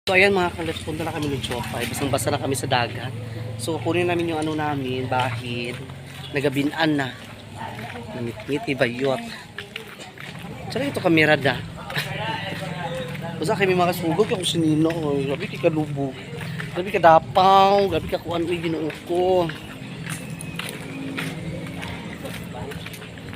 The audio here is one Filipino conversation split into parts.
So ayan mga kalabs, punta na kami ng Jopay. Basang-basa na kami sa dagat. So kunin namin yung ano namin, bahid. Nagabinan na. Ngit-ngiti bayot. Tsaka ito kamera da. Basta kami makasugod kung sinino. Gabi ka kalubog. Gabi ka dapaw. Gabi ka kuan uy ginoo ko.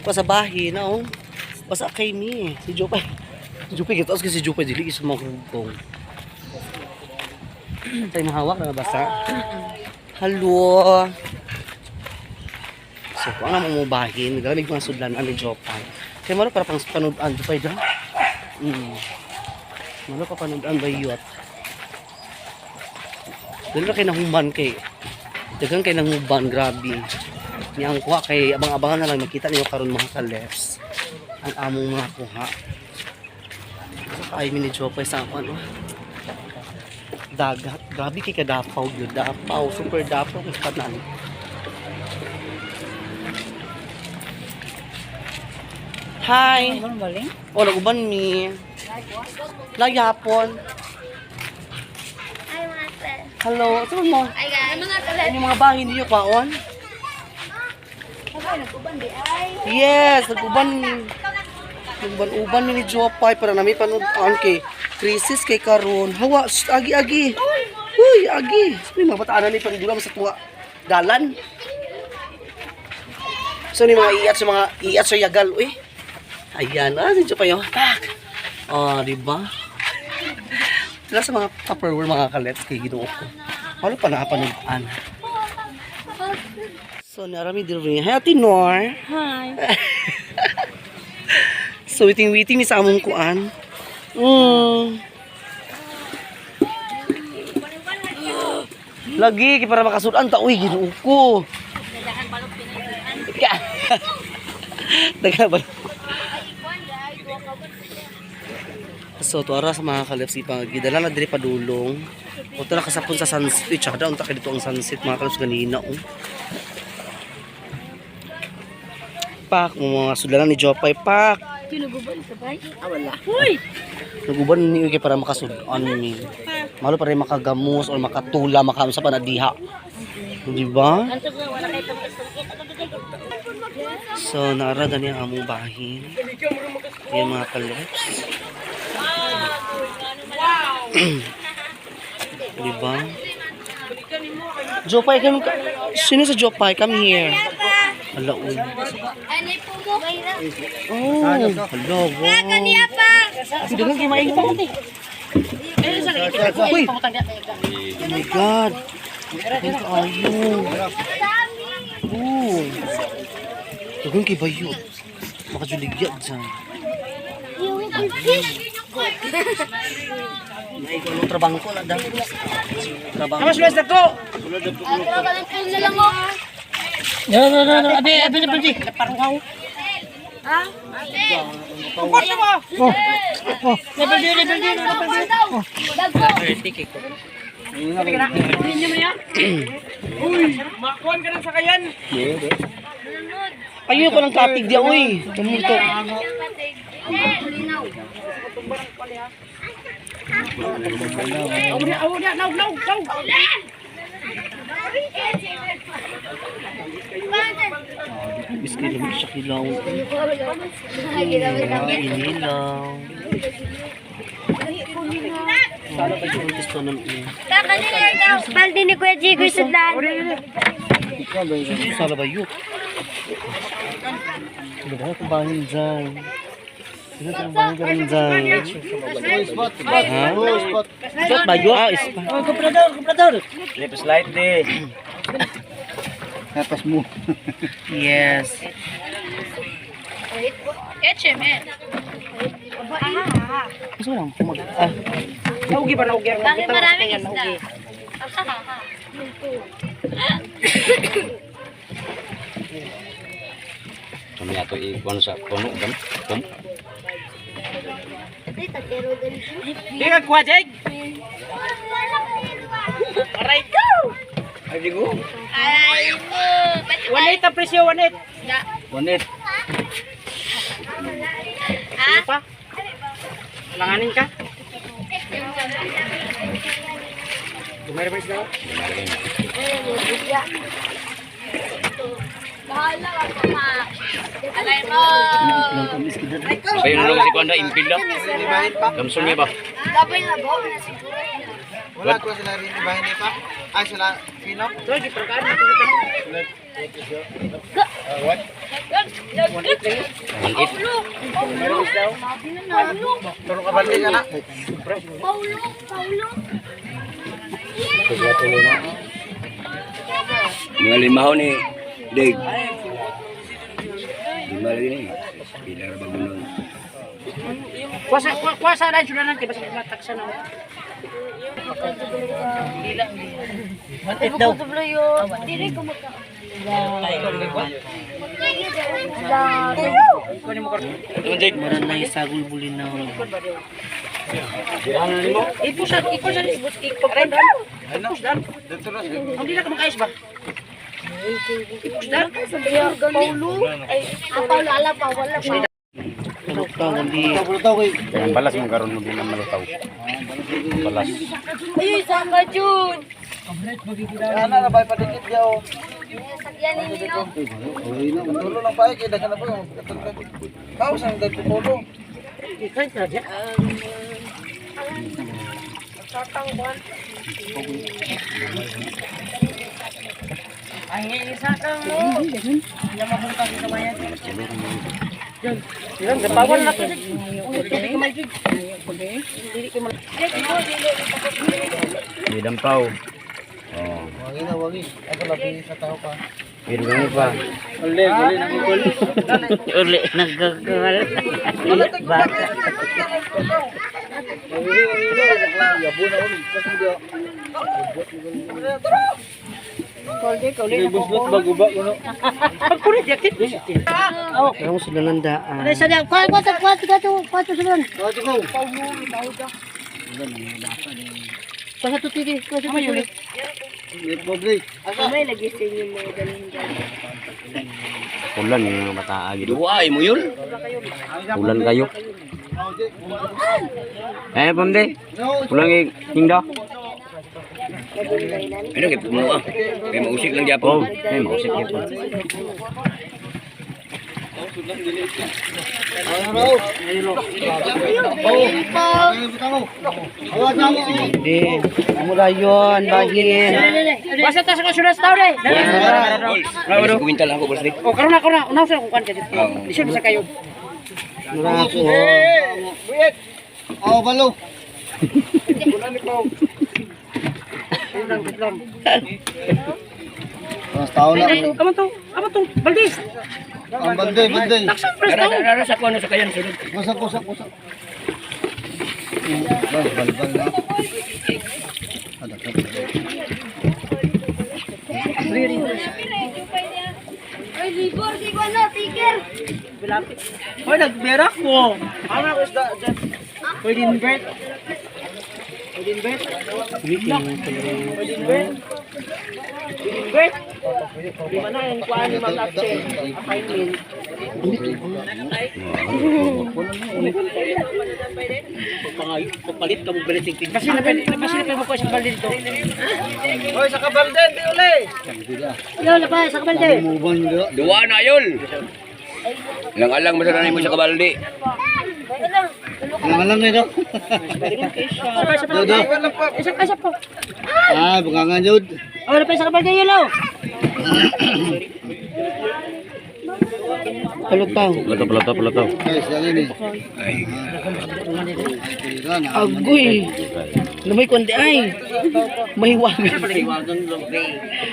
Basta bahin na oh. Basta kay mi. Si Jopay. Si Jopay kita kasi si Jopay dili isa mga kugong. Tayo mahawak na basa. Hello. So, kung ano mamubahin, galamig mga sudlanan ni Jopay. Kaya malo para pang panudan, Jopay da. Malo pa panudan ba yot. Dali na kayo nahuman kay. Dagang kayo nahuman, grabe. Niyang kuha kay abang-abangan na lang makita niyo karon mga kalefs. Ang among mga kuha. So, ay ni Jopay sa ano. Dagat. Grabe kay kadapaw yun. Dapaw. Super dapaw. Kanan. Hi! O, naguban mi. Nagyapon. Hello. Ito mo. Ano yung mga bahay niyo paon? Yes. Naguban mi. Naguban mi ni Jopay para namin panudan kay krisis kay karon. Hawa, agi-agi. Uy, agi. Sabi mga bataan ni panigulam sa tuwa dalan. So ni mga iyat sa yagal, uy. Ayan, dito pa yung tak. Oh, di ba? Sila sa mga tupperware mga kalets kay Ginoo ko. Ano pa nakapanugan? So narami din rin. Hi, Ate Nor. Hi. So waiting ni sa among kuan. Lagi para makasudan ta uy Ginoo ko. Dagan balok. So tuara sa mga kalefs ipang gidala na diri padulong. Punta na kasapon sa sunset. Tsaka daw unta kay dito ang sunset mga kalefs ganina oh. Pak mo mga sudlanan ni Jopay pak. Kinuguban ka ba? Wala. Uy! Naguban ni kay para makasudan ni. Malo para makagamos o makatula makamsa pa na diha. Di ba? So naara gani ang among bahin. Yung mga kalefs. Di ba? Jopay come. Sino sa Jopay? Come here. Hala uy. Oh, hala wow. Dagan kay maing pa. Uy. Oh my God. Ang kayo. Oh. Dagan kay bayo. Makajuligyat dyan. May ko trabang ko na daw. Trabang. Mas mas dako. Trabang ko na lang mo. No. Abi na pwede. Paruhaw. Ha? Oh. Level din. Oh. Ticket ko. Uy, makuan ka ng sakayan. Ayun ko ng katig dia uy. Tumulto. Now. Biskay naman siya kilaw. Inilaw. Sana pa yung gusto ng Baldi ni Kuya Jigoy Sudlan. sana ba yun? Ano ba kung bangin dyan? Ano kung bangin dyan? Ha? Spot ba yun? Ah, spot. Oh, komprador. Lip slide di. Tapos mo. Yes. HMN. Gusto lang kumag... Ah. Naugi ba? Bakit maraming isda? Kami ato ikuan sa puno kan. Di ka kuha, Jeg. Aray ko. Ay, go. Ay mo. 1.8 ang presyo, 1.8. Bonit. Ha? Pa? Langanin ka? Meron pa isda. Bahala ka pa. Alay mo. Kayo nung si Kuanda impil da. Gamsun niya ba? Gabay na ba? Nasiguro. Wala ko sila rin ibahin ni pa. Ay sila Pino. So, giperkaan mo. What? Manit. Meron isda. Turo ka balik ka na. Paulo. Mga limahaw ni Dig. Lima lagi ni. Bilar bagunang. Kuasa na sudah nanti basta mataksa na. Matit daw. Dili ko maka. Teman Jake. Maran na isagol bulin na. Ipos sa ibos ikpagdan. Ipos dan. Hindi na ka makais ba? Ipos dan. Paulo. Ay, Paulo ala pa wala pa. Tulog ka, hindi. Yang balas mo karon mo din malutaw. Balas. Ay, saka Jun. Ana na bay padikit daw. Sakyan ninyo. Tulo lang pa kay dagan na po. Kau sang dagpulo. Ikay na dia. Ay, isa kang mo. Hindi mapunta sa kamayan. Yan, gapawan na to. Hindi ko may Di dampaw. Oh. Wangi na wangi. Ako labi sa tao pa. Hirungan pa. Uli na gugol. Uli, nagkakawal. Bata. Yabo na uli. Kasi dia. Buslot bago ba kuno? Pagpuri jacket. Kamu sudah landaan. Ano sa dia? Kwato sa doon. Kau go. Pasa tu tiri, ko sa mayo. Republic. May lagi sa inyo mga galing. Ulan yung mataa gitu. Duay mo yun. Ulan kayo. Pamde. Ulang hingga. Ano kay puno ah. Kay mausik lang gyapon. Mausik gyapon. Hindi. Mula yun, bahin. Basta ta sa kasulas tao re. Bro, kuwintal ako boss. Oh, karon na. Unaw sa kung kan dito. Di siya sa kayo. Mura ako. Oh, balo. Mas tao na. Amo to. Baldis. Ang banday. Taksan pres tao. Ara sa kuno sa kayan sulod. Kusak. Bal na. Ada ka. Ay, libor, di ko na, tiger. Hoy, nagberak mo. Ano ko isda? Pwede invert. Di ba na yung kuhaan ni mag-absent? Assignment. Pagpalit ka mo baliting tig. Kasi na mo ko sa balde dito. Hoy, sa kabalden di uli. Yo, lapay sa kabalde. Muban mo dito. Duwa na yun. Lang-alang masalanay mo sa kabaldi. Lang ito. Dodo. Isa po. Ah, bukangan jud. Oh, lapay sa kabalde yun, lo. Palutaw. Pelataw. Guys, lang ini. Ay, Agoy. Lumay kundi ay. Mahiwagan.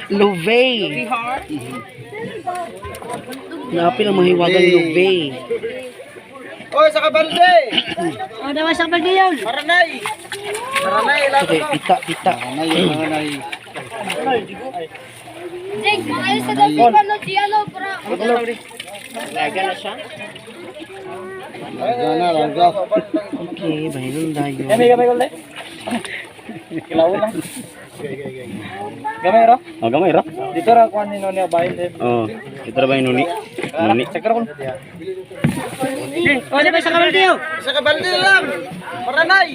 Lovey. Napil ang mahiwagan Lovey. Hoy, sa kabalde. Oh, dawa sa kabalde yun. Maranay. Okay, pita. Maranay. Jake, mga sa gabi pa no, di ano, para. Laga na siya. Larga. Okay, bahin tayo. Gamay ko le. Kilawin lang. Gamay ro? oh, gamay ra. Dito ra kuan ni niya bayin din. Oh, kita ra ba yung nuni? Nuni. Sakar ko. Oh, dapat sa kabalde yo. Sa kabalde lang. Maranay.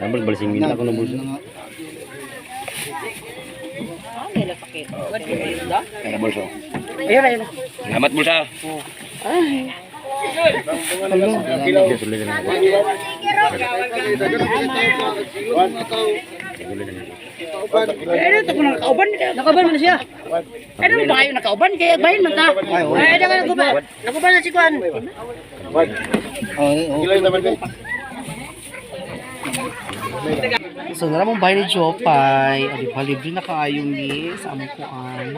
Nambal balsing minta ko na bulsa. Kaya bulso. Ayun. Salamat bulsa. Nakauban mo na siya. Ano ba kayo nakauban? Kaya bahin mo ta. Ay, ada ka nakauban. Nakauban na si Kwan. So, naramong bahay ni Jopay. O, di ba, libre na kaayo ni sa amukuan.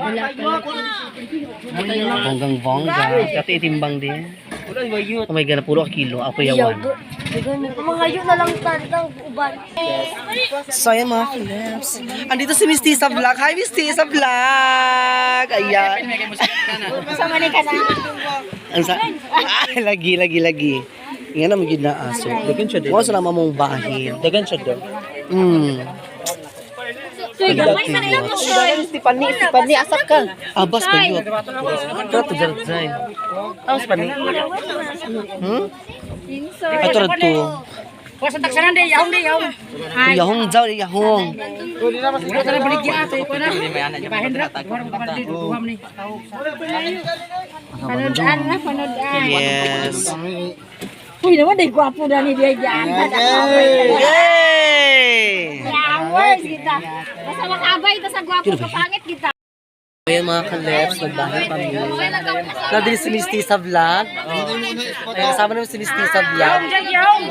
Bonggang bongga. Kati itimbang din. Oh my God, na puro kilo. Ako yawan. Mga yun na lang tandang uban. So, ayan mga kalips. Andito si Miss Tisa Vlog. Hi, Miss Tisa Vlog! Ayan. Kasama ni ka na. Ang sa... Ay, lagi. Nga na magiging na aso. Dagan siya din. Wala sa naman mong bahin. Dagan siya din. Gamay sa nila mo, Soy. Stepani, asak ka. Abas pa yun. Ito to Jarzay. Abas pa ni. Ito rin to. Kuha sa taksanan de, yahong. Yahong daw, yahong. Wala tayo baligya ato. Kuha na. Bahin ra. Kuha na kapal dito. Duham ni. Panodaan na, panodaan. Yes. Uy, naman, day gwapo na ni Diay Diyan. Yay! Yawers kita. Basta makabay, basta gwapo ka pangit kita. Ayan mga kalips, nagbahay kami. Nadali si Miss Tisa Vlog. Ayan, kasama naman si Miss Tisa Vlog.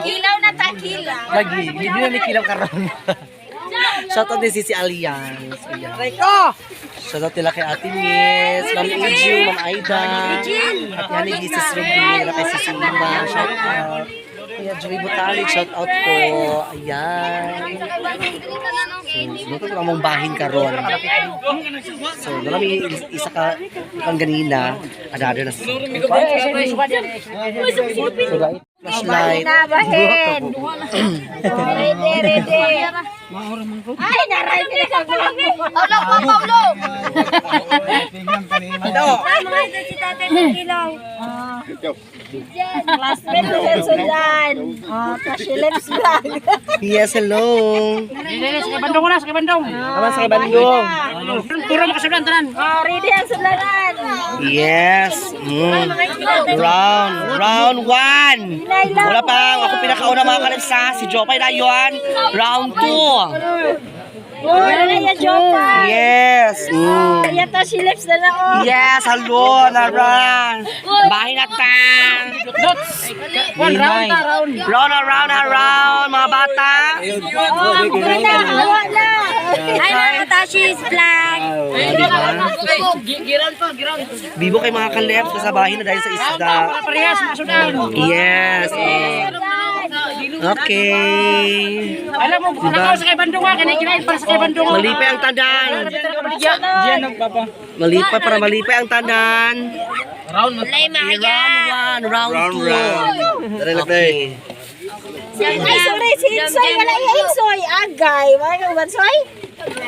Kilaw na takila. Lagi, hindi na nikilaw karon. Shoutout din si Alliance. Ayan. Shoutout nila kay Ate Miss, Ma'am Eugene, Ma'am Aida, Ate Hani, Mrs. Ruby, kay Sisi Ima, shoutout. Kaya Joey Botanic, shoutout po. Ayan. So, dito ko namang bahin karon. So, nalami isa ka kang ganina, another na. So, guys, flashlight. Nabahin. Ready. Ay, naray sila sa gulo. Paulo. Ano si tatay ng kilaw? Classmate ko sa Sudan. Kashilips vlog. Yes, hello. Sa Bandung na, sa Bandung. Naman sa Bandung. Turo mo ka Sudan tanan. Ready ang Sudanan. Yes. Round 1. Wala pa. Ako pinakauna mga kalipsa. Si Jopay na yun. Round 2. Wala na yan, Jopa. Yes. Yata Shilips na lang. Yes, hello. Naran. Bahay na tang. One round. Round, mga bata. Wala. Ay, nakatashi is black. Giran. Bibo kay mga kalips. Kasabahin na dahil sa isda. Parehas, mga Sudan. Yes. Okay. Alam mo, nakaw sa kay Bandung ha, kinain para sa kay Bandung. Malipay ang tanan. Malipay para malipay ang tanan. Walay mahaya. Round 2. Okay. Ay, sorry, si Insoy. Wala yung Insoy. Agay. Wala yung Insoy.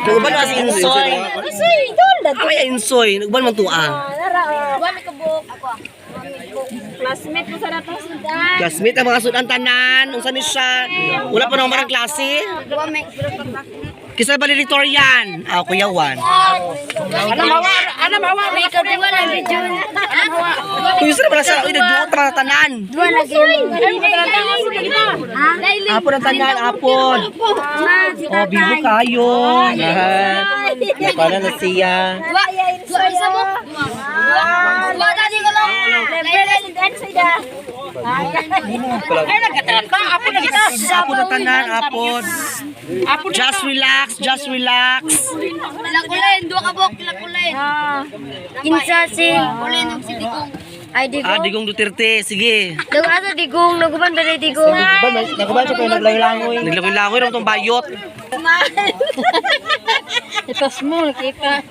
Nagban na si Insoy. Insoy, doon na. Ay, Insoy. Nagban man to Nara, wala ka buk. Classmate mo sa ratong Sudan. Classmate ang mga sudan tanan. Unsa ni siya? Wala pa naman ang klase. Kisa valedictorian. Ako yawan. Ano mawa? May kabuwa lang ni Jun. Kung isa na siya, uy, nagduot pa ng tanan. Dua lagi. Apon ang tanan, apon. Oh, bibo kayo. Paano na siya? Dua ya Insoy mo. Dua tadi kalau. Ay, nagkatalan ka. Apo na kita. Apon ang tanan, apon. Just relax. Kilakulain, dua ka bok, kilakulain. Insa si Kulin og si Digong. Ay Digong. Digong Duterte, sige. Daw asa Digong, naguban dali Digong. Nakuban siya kayo naglangoy. Naglangoy raw itong bayot. Ito small kita.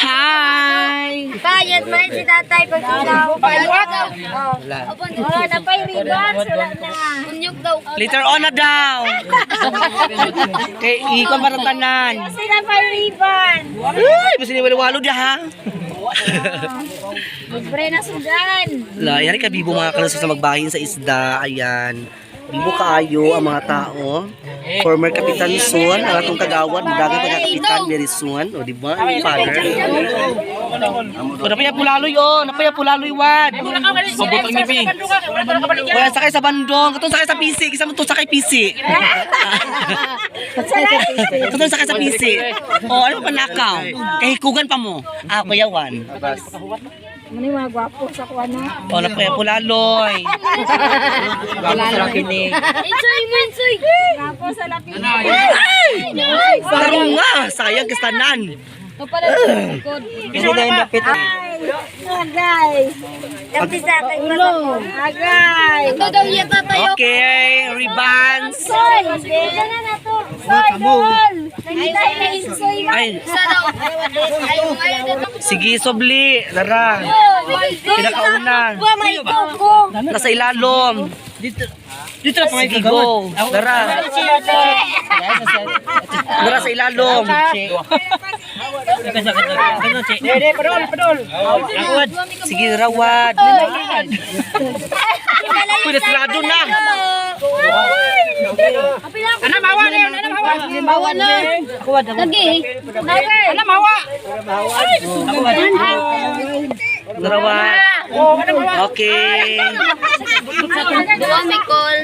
Hi! Bayad man si tatay pag ikaw. Bayad daw. Wala na pa yung ribbon, wala na. Unyok daw. Later on na daw. Kay ikon pa ng tanan. Kasi na pa yung ribbon. Ay, basta niwalo dia ha. Libre na Sudan. La, yari ka bibo mga kaluso sa magbahin sa isda. Ayan. Bibo kaayo ang mga tao. Former Kapitan Son, ang atong kagawad, dagang pagkapitan very soon. O, di ba? Ang father. O, napaya pulaloy, o. Napaya pulaloy, wad. Pabutang ni Pi. Kaya sakay sa bandong. Katong sakay sa PC. Kisa mo to sakay PC. Katong sakay sa PC. O, ano pa nakaw? Kahikugan pa mo. Ah, kuyawan. Mani mga gwapo sa kuha na. O, napaya pulaloy. Insoy mo, insoy. Gwapo sa lapi. Sarong nga. Sayang kastanan. Agay. Kapti sa akin ba? Agay. Ito daw iya tatayo. Okay, ribbons. Soy. Dito na na to. Soy, doon. Nangitay na insoy. Ay, Isa daw. Ayaw dito. sige, sobli. Lara. Pinakauna. Buwa, may koko. Nasa ilalom. Dito na pangay go. Lara. Lara sa ilalom. Sige, rawad. Pwede sarado na. Ana mawa na yun, ana mawa. Bawa na. Lagi. Ana mawa. Rawad. Okay. Dua, Mikol.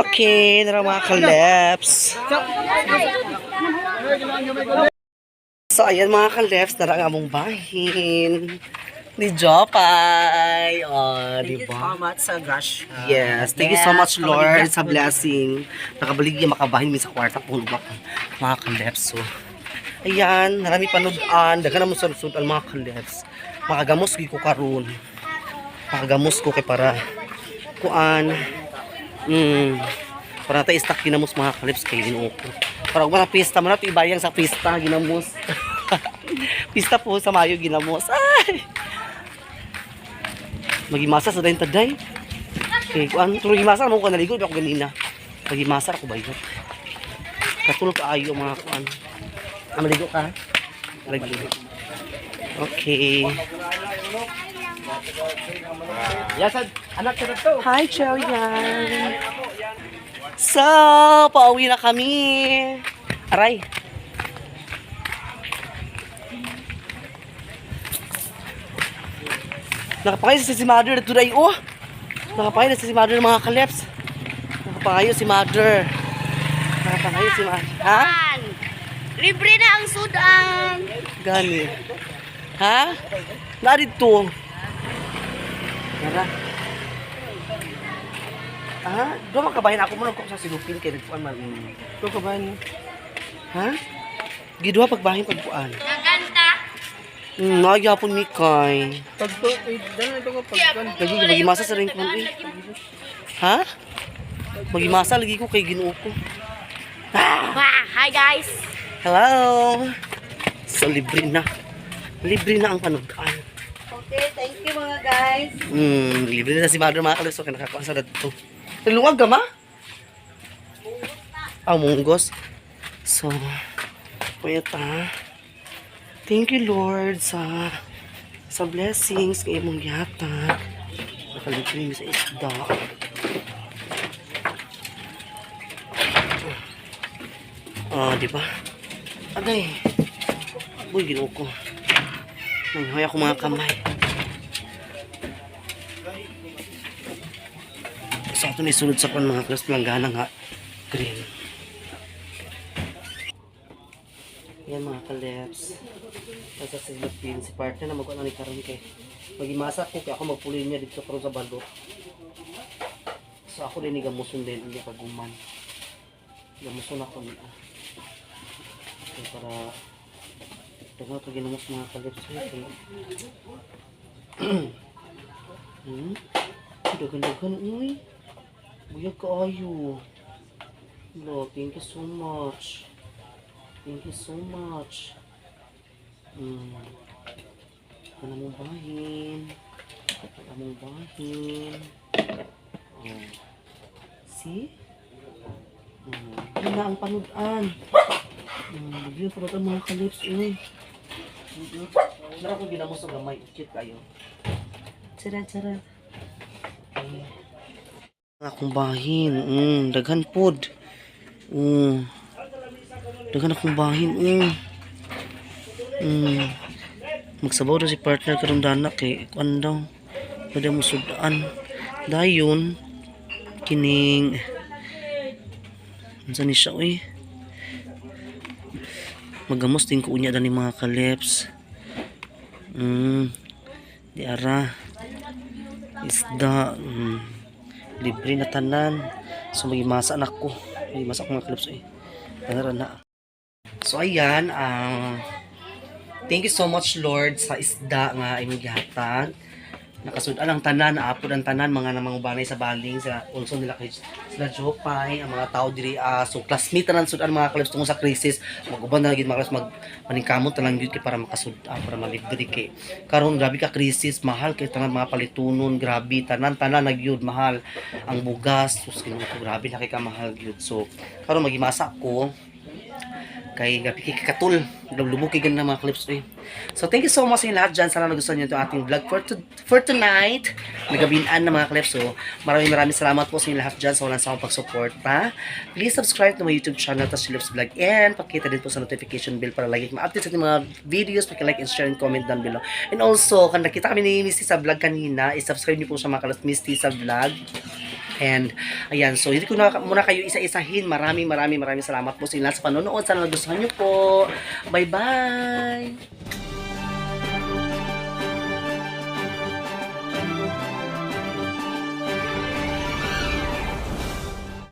Okay, nara mga kaleps. So, ayan mga kaleps, nara ang among bahin. Ni Jopay. Oh, di ba? Sa gosh. Yes, thank you so much, Lord, sa blessing. Nakabaligya makabahin mi sa kwarta pulo ba mga kaleps. So, ayan, narami panudan. Dagan na mo sunod ang mga kaleps. Makagamos ko karon. Makagamos ko kay para kuan. Para tayo istak ginamos mga kaleps kay Ginoo ko. Para wala pista man nato ibayang sa pista ginamos. Pista po sa Mayo ginamos. Ay. Magimasa sa dayon taday. Okay, kuan tuloy gimasa mo ko naligo ako ganina. Magimasa ako bayot. Katulog kaayo mga kuan. Maligo ka? Maligo. Okay. Yasad, anak ka na to. Hi, Chelian. So, pauwi na kami. Aray. Nakapakayo si Mother na today. Oh! Nakapakayo na si Mother ng mga kaleps. Nakapakayo si Mother. Nakapakayo si Mother. Ha? Libre na ang sudan. Gani. Ha? Narito. Nara. Ha? Doon makabahin ako muna kung sa silupin kay nagpuan man. Doon kabahin. Ha? Giduha pagbahin pagpuan. Gaganda. Nagyapon mi kay. Dala ito ko pagkan. Lagi magimasa sa rin ko eh. Ha? Magimasa lagi ko kay Ginoo ko. Hi guys. Hello. So libre na. Libre na ang panudan. Okay, thank you mga guys. Libre na si Mother mga kaluso kaya nakakuha sa dito. Nalungag ka ma? Munggos. So, wait thank you Lord sa blessings kay mong yata. Nakalibre mo sa isda. Di ba? Agay. Uy, Ginoo ko. Nanghoy ako mga kamay. So, ito ni sunod sa pan mga klas planggana nga. Green. Yan mga kaleps. Sa silupin. Si partner na magkuhan ni karon kay. Magimasa ko kaya ako magpulin niya dito karon sa balo. So, ako din igamusun din. Hindi kaguman. Gamusun ako niya. Okay, para daga ito ginamos mga kaleps. Dagan-dagan. Uy. Buyag ka ayo. No, thank you so much. Thank you so much. Ano mong bahin? Ano mong bahin? Oh. See? Yun na ang panudan. Bigyan pa ang mga kalips. Meron akong ginamos sa gamay. Cute kayo. Tara. Akong bahin. Daghan pod. Daghan akong bahin. Magsabaw daw si partner karong dana kay kuan daw. Pwede mo sudaan. Dayon kining unsa ni siya oy. Magamos din ko unya dani mga kaleps. Di ara. Isda. Libre na tanan. So magimasa na ko. Magimasa ko mga kaleps oy. Tanara na. So ayan, thank you so much Lord sa isda nga imong gihatag. Nakasud ang tanan, naapod ang tanan mga namangubanay sa baling sa also nila kay sila Jopay, ang mga tao diri so classmate tanan sud ang mga kaleps tungod sa krisis. Maguban na gid mga kaleps maningkamot tanan gyud kay para makasud para malibre kay. Karon grabe ka krisis, mahal kay tanan mga palitunon, grabe tanan na gyud mahal. Ang bugas, sus Ginoo ko grabe na kay ka mahal gyud. So karon magimasa ko kay gabi kay katul lubog kay ganang mga clips eh. So thank you so much sa inyo lahat dyan. Sana nagustuhan nyo itong ating vlog for tonight. Nagabinan na mga clips. So maraming salamat po sa inyo lahat dyan sa walang sawang pag-support pa. Please subscribe to my YouTube channel Touch Lips Vlog and pakita din po sa notification bell para lagi ma-update sa ating mga videos. Paki-like and share and comment down below. And also kung nakita kami ni Misty sa vlog kanina, i-subscribe niyo po sa mga clips Misty sa vlog. And ayan, so hindi ko na muna kayo isa-isahin. Maraming salamat po sa inyo sa panonood. Sana nagustuhan nyo po. Bye-bye!